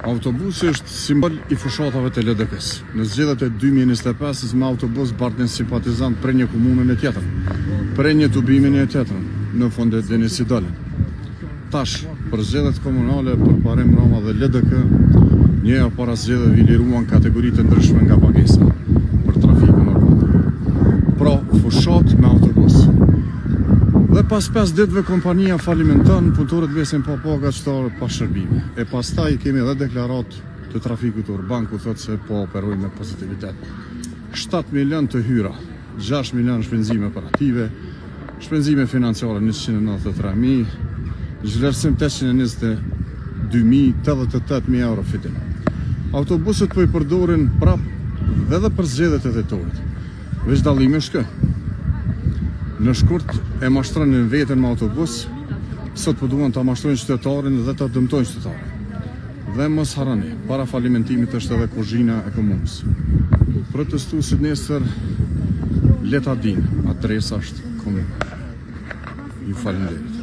Autobusi është simbol i fushatave të LDK-s. Në zgjedhjet e 2025 me autobus bardhin simpatizant për një komunën e tjetër, për një tubimin e tjetër, në fundet dhe një si dalin. Tash, për zgjedhjet komunale, për parim Roma dhe LDK, një para zgjedhjeve vi liruan kategoritë ndryshme nga pagesa për trafikun urban. Pra, fushat me autobus. Dhe pas 5 ditëve kompania falimenton, punëtorët besin pa paga qëtarë pa shërbime. E pastaj kemi edhe deklarat të trafikut urban ku thotë se po operojnë me pozitivitet. 7 milion të hyra, 6 milion shpenzime operative, shpenzime financiare 193.000, zhvlerësim 822.088 euro fitim. Autobuset po i përdorin prap dhe për zgjedhjet e dhetorit. Veç dallimi është kë. Në shkurt e mashtronin veten me autobus, sot po duan ta mashtrojnë qytetarin dhe ta dëmtojnë qytetarin. Dhe mos harroni, para falimentimit është edhe kuzhina e komunës. Protestuesit nesër le ta dinë, adresa është komuna. Ju falenderoj.